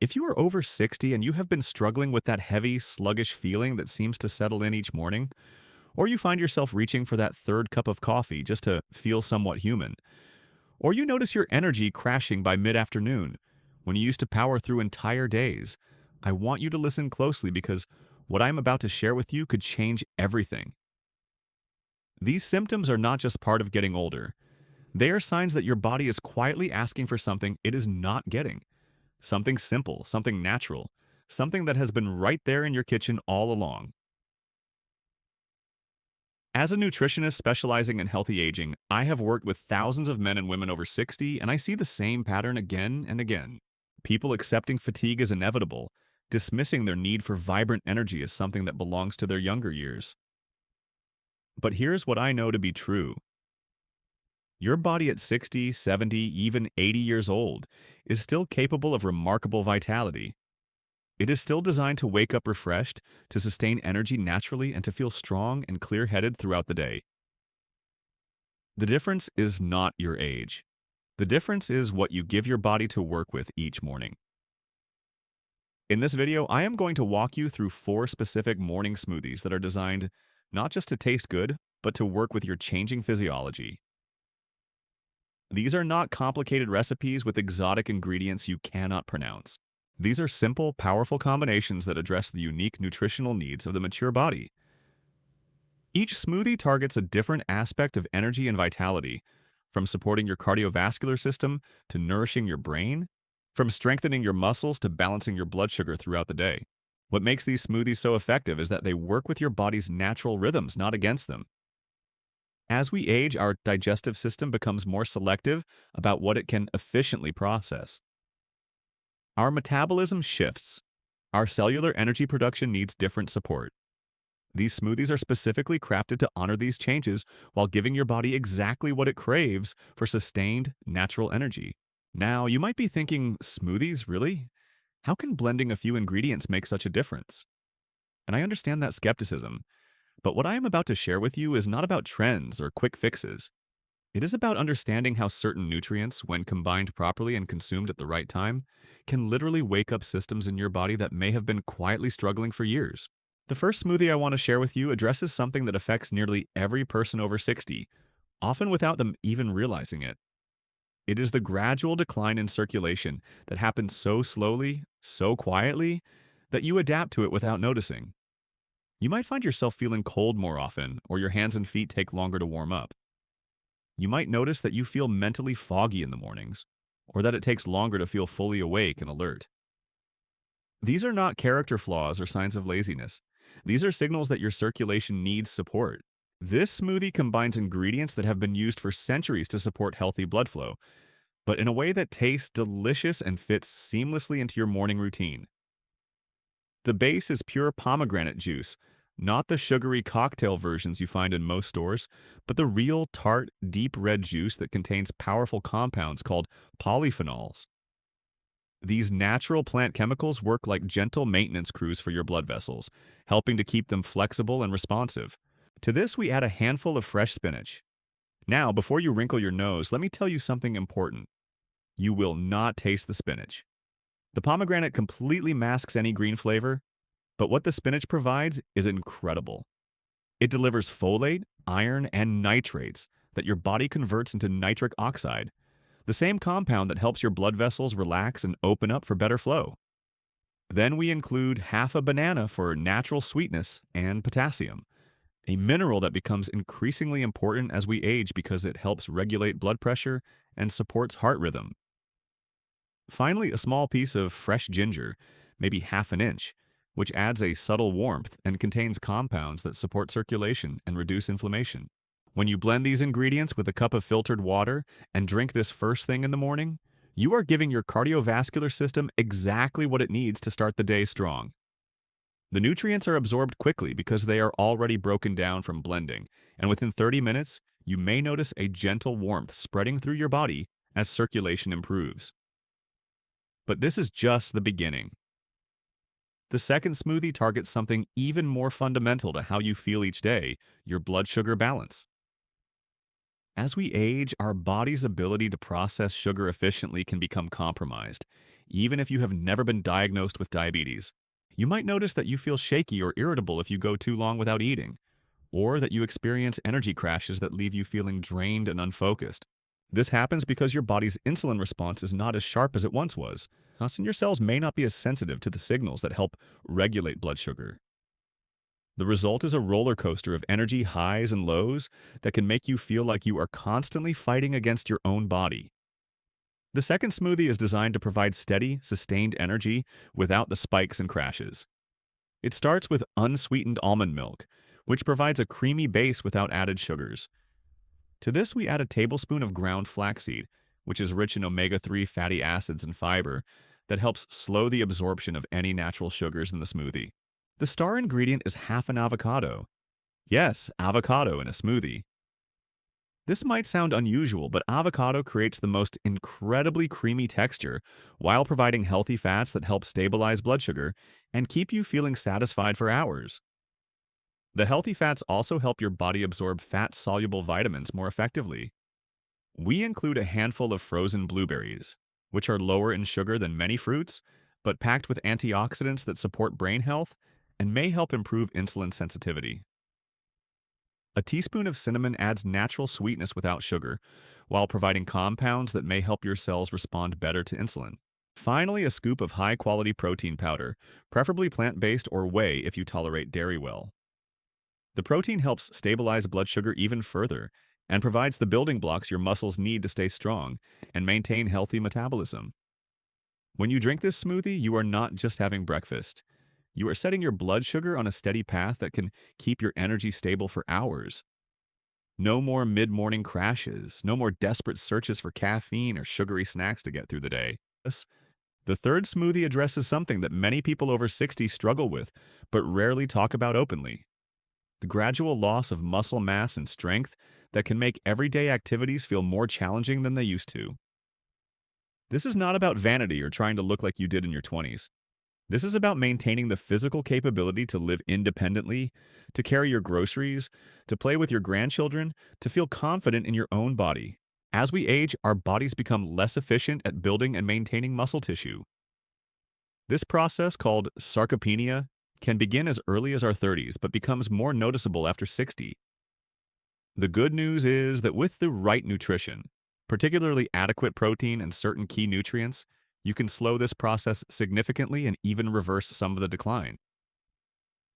If you are over 60 and you have been struggling with that heavy, sluggish feeling that seems to settle in each morning, or you find yourself reaching for that third cup of coffee just to feel somewhat human, or you notice your energy crashing by mid-afternoon when you used to power through entire days, I want you to listen closely because what I'm about to share with you could change everything. These symptoms are not just part of getting older. They are signs that your body is quietly asking for something it is not getting. Something simple, something natural, something that has been right there in your kitchen all along. As a nutritionist specializing in healthy aging, I have worked with thousands of men and women over 60, and I see the same pattern again and again. People accepting fatigue as inevitable, dismissing their need for vibrant energy as something that belongs to their younger years. But here's what I know to be true. Your body at 60, 70, even 80 years old is still capable of remarkable vitality. It is still designed to wake up refreshed, to sustain energy naturally, and to feel strong and clear-headed throughout the day. The difference is not your age. The difference is what you give your body to work with each morning. In this video, I am going to walk you through 4 specific morning smoothies that are designed not just to taste good, but to work with your changing physiology. These are not complicated recipes with exotic ingredients you cannot pronounce. These are simple, powerful combinations that address the unique nutritional needs of the mature body. Each smoothie targets a different aspect of energy and vitality, from supporting your cardiovascular system to nourishing your brain, from strengthening your muscles to balancing your blood sugar throughout the day. What makes these smoothies so effective is that they work with your body's natural rhythms, not against them. As we age, our digestive system becomes more selective about what it can efficiently process. Our metabolism shifts. Our cellular energy production needs different support. These smoothies are specifically crafted to honor these changes while giving your body exactly what it craves for sustained, natural energy. Now, you might be thinking, smoothies, really? How can blending a few ingredients make such a difference? And I understand that skepticism, but what I am about to share with you is not about trends or quick fixes. It is about understanding how certain nutrients, when combined properly and consumed at the right time, can literally wake up systems in your body that may have been quietly struggling for years. The first smoothie I want to share with you addresses something that affects nearly every person over 60, often without them even realizing it. It is the gradual decline in circulation that happens so slowly, so quietly, that you adapt to it without noticing. You might find yourself feeling cold more often, or your hands and feet take longer to warm up. You might notice that you feel mentally foggy in the mornings, or that it takes longer to feel fully awake and alert. These are not character flaws or signs of laziness. These are signals that your circulation needs support. This smoothie combines ingredients that have been used for centuries to support healthy blood flow, but in a way that tastes delicious and fits seamlessly into your morning routine. The base is pure pomegranate juice, not the sugary cocktail versions you find in most stores, but the real tart, deep red juice that contains powerful compounds called polyphenols. These natural plant chemicals work like gentle maintenance crews for your blood vessels, helping to keep them flexible and responsive. To this, we add a handful of fresh spinach. Now, before you wrinkle your nose, let me tell you something important. You will not taste the spinach. The pomegranate completely masks any green flavor, but what the spinach provides is incredible. It delivers folate, iron, and nitrates that your body converts into nitric oxide, the same compound that helps your blood vessels relax and open up for better flow. Then we include half a banana for natural sweetness and potassium, a mineral that becomes increasingly important as we age because it helps regulate blood pressure and supports heart rhythm. Finally, a small piece of fresh ginger, maybe half an inch, which adds a subtle warmth and contains compounds that support circulation and reduce inflammation. When you blend these ingredients with a cup of filtered water and drink this first thing in the morning, you are giving your cardiovascular system exactly what it needs to start the day strong. The nutrients are absorbed quickly because they are already broken down from blending, and within 30 minutes, you may notice a gentle warmth spreading through your body as circulation improves. But this is just the beginning. The second smoothie targets something even more fundamental to how you feel each day, your blood sugar balance. As we age, our body's ability to process sugar efficiently can become compromised, even if you have never been diagnosed with diabetes. You might notice that you feel shaky or irritable if you go too long without eating, or that you experience energy crashes that leave you feeling drained and unfocused. This happens because your body's insulin response is not as sharp as it once was, thus, and your cells may not be as sensitive to the signals that help regulate blood sugar. The result is a roller coaster of energy highs and lows that can make you feel like you are constantly fighting against your own body. The second smoothie is designed to provide steady, sustained energy without the spikes and crashes. It starts with unsweetened almond milk, which provides a creamy base without added sugars. To this, we add a tablespoon of ground flaxseed, which is rich in omega-3 fatty acids and fiber that helps slow the absorption of any natural sugars in the smoothie. The star ingredient is half an avocado. Yes, avocado in a smoothie. This might sound unusual, but avocado creates the most incredibly creamy texture while providing healthy fats that help stabilize blood sugar and keep you feeling satisfied for hours. The healthy fats also help your body absorb fat-soluble vitamins more effectively. We include a handful of frozen blueberries, which are lower in sugar than many fruits, but packed with antioxidants that support brain health and may help improve insulin sensitivity. A teaspoon of cinnamon adds natural sweetness without sugar, while providing compounds that may help your cells respond better to insulin. Finally, a scoop of high-quality protein powder, preferably plant-based or whey if you tolerate dairy well. The protein helps stabilize blood sugar even further and provides the building blocks your muscles need to stay strong and maintain healthy metabolism. When you drink this smoothie, you are not just having breakfast. You are setting your blood sugar on a steady path that can keep your energy stable for hours. No more mid-morning crashes, no more desperate searches for caffeine or sugary snacks to get through the day. Yes, the third smoothie addresses something that many people over 60 struggle with, but rarely talk about openly: the gradual loss of muscle mass and strength that can make everyday activities feel more challenging than they used to. This is not about vanity or trying to look like you did in your 20s. This is about maintaining the physical capability to live independently, to carry your groceries, to play with your grandchildren, to feel confident in your own body. As we age, our bodies become less efficient at building and maintaining muscle tissue. This process, called sarcopenia, can begin as early as our 30s but becomes more noticeable after 60. The good news is that with the right nutrition, particularly adequate protein and certain key nutrients, you can slow this process significantly and even reverse some of the decline.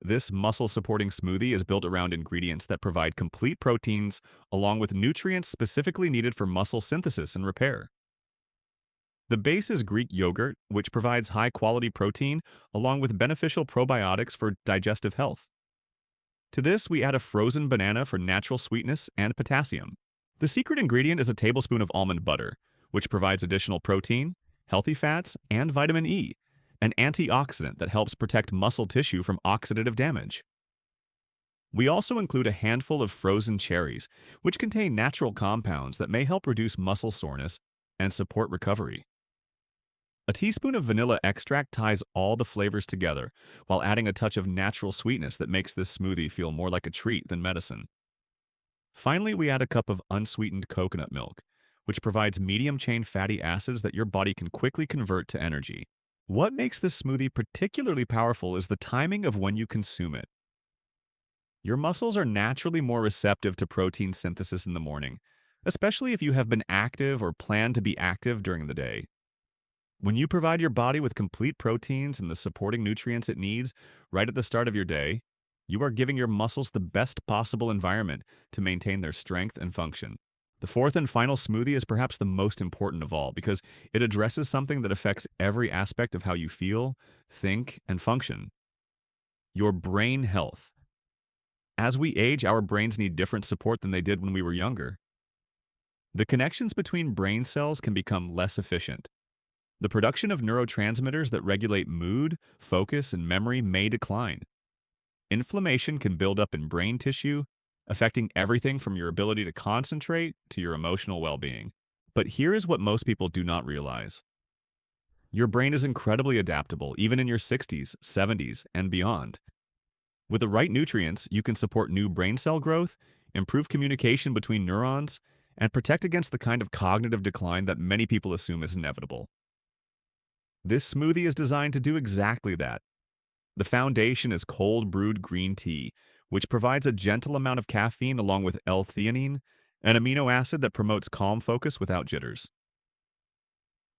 This muscle-supporting smoothie is built around ingredients that provide complete proteins along with nutrients specifically needed for muscle synthesis and repair. The base is Greek yogurt, which provides high-quality protein along with beneficial probiotics for digestive health. To this, we add a frozen banana for natural sweetness and potassium. The secret ingredient is a tablespoon of almond butter, which provides additional protein, healthy fats, and vitamin E, an antioxidant that helps protect muscle tissue from oxidative damage. We also include a handful of frozen cherries, which contain natural compounds that may help reduce muscle soreness and support recovery. A teaspoon of vanilla extract ties all the flavors together, while adding a touch of natural sweetness that makes this smoothie feel more like a treat than medicine. Finally, we add a cup of unsweetened coconut milk, which provides medium-chain fatty acids that your body can quickly convert to energy. What makes this smoothie particularly powerful is the timing of when you consume it. Your muscles are naturally more receptive to protein synthesis in the morning, especially if you have been active or plan to be active during the day. When you provide your body with complete proteins and the supporting nutrients it needs right at the start of your day, you are giving your muscles the best possible environment to maintain their strength and function. The fourth and final smoothie is perhaps the most important of all because it addresses something that affects every aspect of how you feel, think, and function: your brain health. As we age, our brains need different support than they did when we were younger. The connections between brain cells can become less efficient. The production of neurotransmitters that regulate mood, focus, and memory may decline. Inflammation can build up in brain tissue, affecting everything from your ability to concentrate to your emotional well-being. But here is what most people do not realize. Your brain is incredibly adaptable, even in your 60s, 70s, and beyond. With the right nutrients, you can support new brain cell growth, improve communication between neurons, and protect against the kind of cognitive decline that many people assume is inevitable. This smoothie is designed to do exactly that. The foundation is cold brewed green tea, which provides a gentle amount of caffeine along with L-theanine, an amino acid that promotes calm focus without jitters.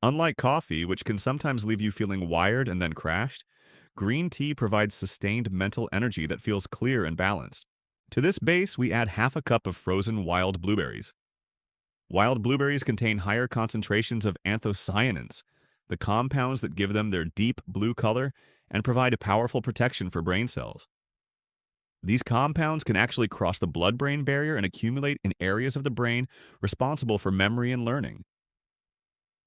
Unlike coffee, which can sometimes leave you feeling wired and then crashed, green tea provides sustained mental energy that feels clear and balanced. To this base, we add half a cup of frozen wild blueberries. Wild blueberries contain higher concentrations of anthocyanins, the compounds that give them their deep blue color and provide a powerful protection for brain cells. These compounds can actually cross the blood-brain barrier and accumulate in areas of the brain responsible for memory and learning.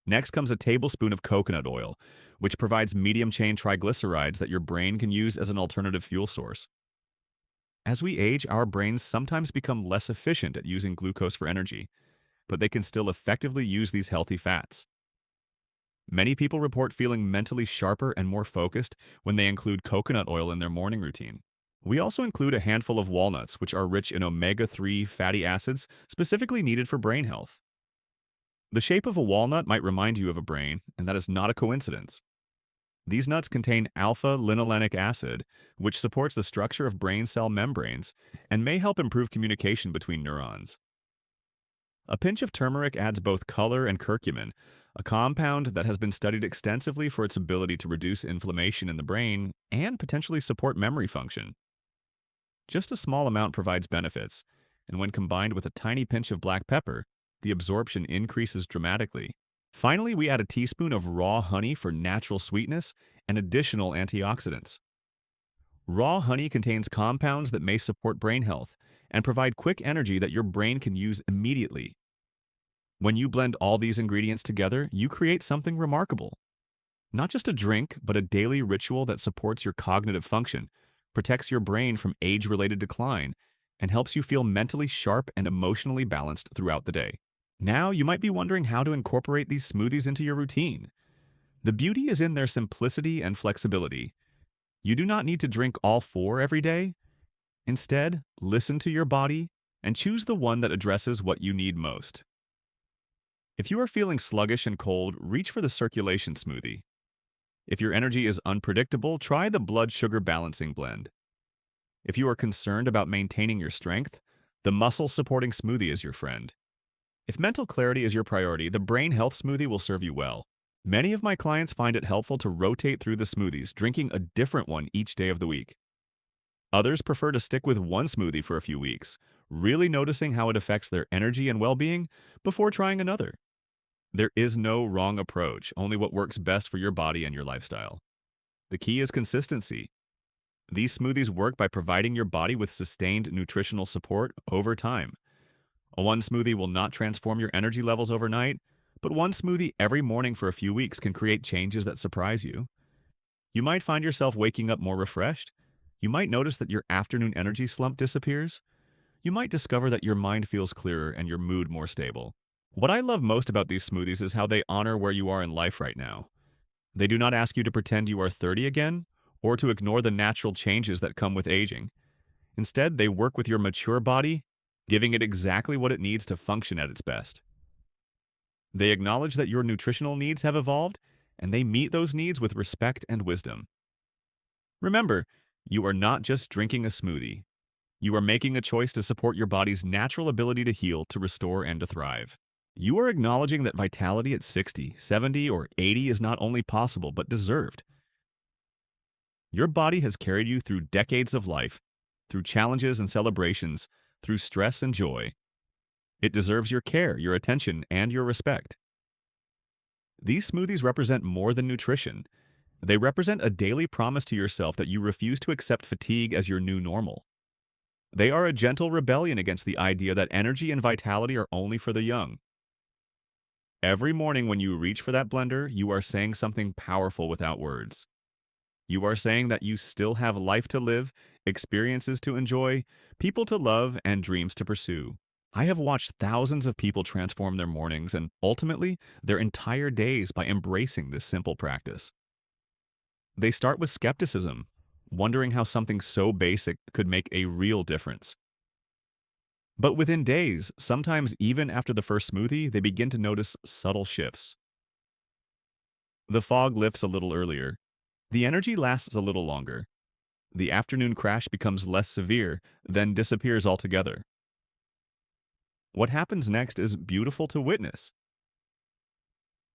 Next comes a tablespoon of coconut oil, which provides medium-chain triglycerides that your brain can use as an alternative fuel source. As we age, our brains sometimes become less efficient at using glucose for energy, but they can still effectively use these healthy fats. Many people report feeling mentally sharper and more focused when they include coconut oil in their morning routine. We also include a handful of walnuts, which are rich in omega-3 fatty acids specifically needed for brain health. The shape of a walnut might remind you of a brain, and that is not a coincidence. These nuts contain alpha-linolenic acid, which supports the structure of brain cell membranes and may help improve communication between neurons. A pinch of turmeric adds both color and curcumin, a compound that has been studied extensively for its ability to reduce inflammation in the brain and potentially support memory function. Just a small amount provides benefits, and when combined with a tiny pinch of black pepper, the absorption increases dramatically. Finally, we add a teaspoon of raw honey for natural sweetness and additional antioxidants. Raw honey contains compounds that may support brain health and provide quick energy that your brain can use immediately. When you blend all these ingredients together, you create something remarkable. Not just a drink, but a daily ritual that supports your cognitive function, protects your brain from age-related decline, and helps you feel mentally sharp and emotionally balanced throughout the day. Now, you might be wondering how to incorporate these smoothies into your routine. The beauty is in their simplicity and flexibility. You do not need to drink all four every day. Instead, listen to your body and choose the one that addresses what you need most. If you are feeling sluggish and cold, reach for the circulation smoothie. If your energy is unpredictable, try the blood sugar balancing blend. If you are concerned about maintaining your strength, the muscle supporting smoothie is your friend. If mental clarity is your priority, the brain health smoothie will serve you well. Many of my clients find it helpful to rotate through the smoothies, drinking a different one each day of the week. Others prefer to stick with one smoothie for a few weeks, really noticing how it affects their energy and well-being before trying another. There is no wrong approach, only what works best for your body and your lifestyle. The key is consistency. These smoothies work by providing your body with sustained nutritional support over time. One smoothie will not transform your energy levels overnight, but one smoothie every morning for a few weeks can create changes that surprise you. You might find yourself waking up more refreshed. You might notice that your afternoon energy slump disappears. You might discover that your mind feels clearer and your mood more stable. What I love most about these smoothies is how they honor where you are in life right now. They do not ask you to pretend you are 30 again, or to ignore the natural changes that come with aging. Instead, they work with your mature body, giving it exactly what it needs to function at its best. They acknowledge that your nutritional needs have evolved, and they meet those needs with respect and wisdom. Remember, you are not just drinking a smoothie. You are making a choice to support your body's natural ability to heal, to restore, and to thrive. You are acknowledging that vitality at 60, 70, or 80 is not only possible, but deserved. Your body has carried you through decades of life, through challenges and celebrations, through stress and joy. It deserves your care, your attention, and your respect. These smoothies represent more than nutrition. They represent a daily promise to yourself that you refuse to accept fatigue as your new normal. They are a gentle rebellion against the idea that energy and vitality are only for the young. Every morning when you reach for that blender, you are saying something powerful without words. You are saying that you still have life to live, experiences to enjoy, people to love, and dreams to pursue. I have watched thousands of people transform their mornings and, ultimately, their entire days by embracing this simple practice. They start with skepticism, wondering how something so basic could make a real difference. But within days, sometimes even after the first smoothie, they begin to notice subtle shifts. The fog lifts a little earlier. The energy lasts a little longer. The afternoon crash becomes less severe, then disappears altogether. What happens next is beautiful to witness.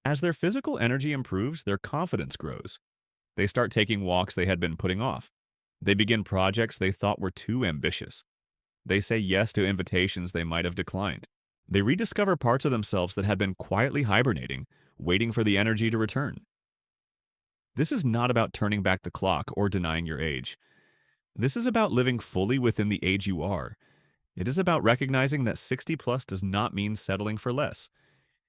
As their physical energy improves, their confidence grows. They start taking walks they had been putting off. They begin projects they thought were too ambitious. They say yes to invitations they might have declined. They rediscover parts of themselves that had been quietly hibernating, waiting for the energy to return. This is not about turning back the clock or denying your age. This is about living fully within the age you are. It is about recognizing that 60 plus does not mean settling for less.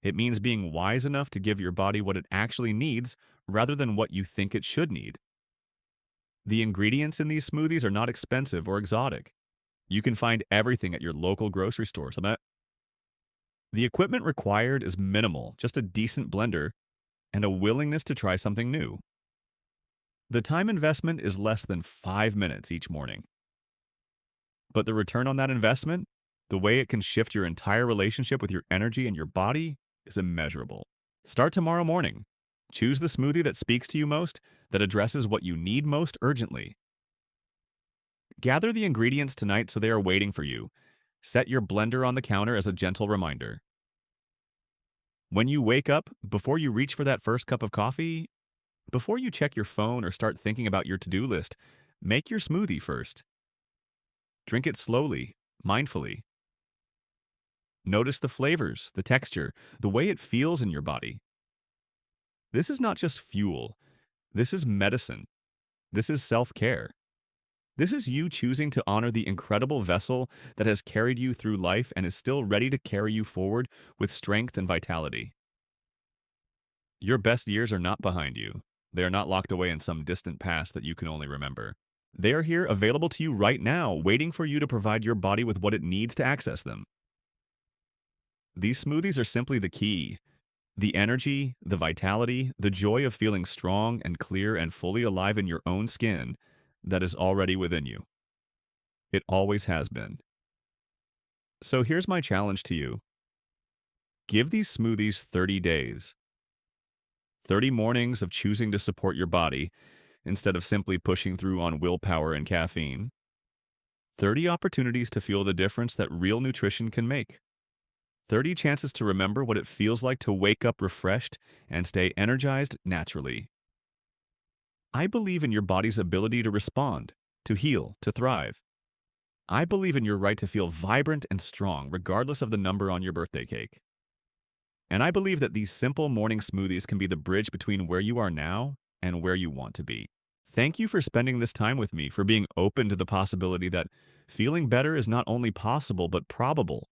It means being wise enough to give your body what it actually needs rather than what you think it should need. The ingredients in these smoothies are not expensive or exotic. You can find everything at your local grocery stores. The equipment required is minimal, just a decent blender and a willingness to try something new. The time investment is less than 5 minutes each morning. But the return on that investment, the way it can shift your entire relationship with your energy and your body, is immeasurable. Start tomorrow morning. Choose the smoothie that speaks to you most, that addresses what you need most urgently. Gather the ingredients tonight so they are waiting for you. Set your blender on the counter as a gentle reminder. When you wake up, before you reach for that first cup of coffee, before you check your phone or start thinking about your to-do list, make your smoothie first. Drink it slowly, mindfully. Notice the flavors, the texture, the way it feels in your body. This is not just fuel. This is medicine. This is self-care. This is you choosing to honor the incredible vessel that has carried you through life and is still ready to carry you forward with strength and vitality. Your best years are not behind you. They are not locked away in some distant past that you can only remember. They are here, available to you right now, waiting for you to provide your body with what it needs to access them. These smoothies are simply the key. The energy, the vitality, the joy of feeling strong and clear and fully alive in your own skin that is already within you. It always has been. So here's my challenge to you. Give these smoothies 30 days. 30 mornings of choosing to support your body instead of simply pushing through on willpower and caffeine. 30 opportunities to feel the difference that real nutrition can make. 30 chances to remember what it feels like to wake up refreshed and stay energized naturally. I believe in your body's ability to respond, to heal, to thrive. I believe in your right to feel vibrant and strong regardless of the number on your birthday cake. And I believe that these simple morning smoothies can be the bridge between where you are now and where you want to be. Thank you for spending this time with me, for being open to the possibility that feeling better is not only possible but probable.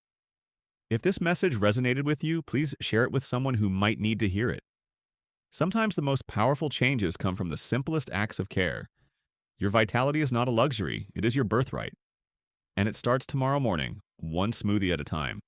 If this message resonated with you, please share it with someone who might need to hear it. Sometimes the most powerful changes come from the simplest acts of care. Your vitality is not a luxury, it is your birthright. And it starts tomorrow morning, one smoothie at a time.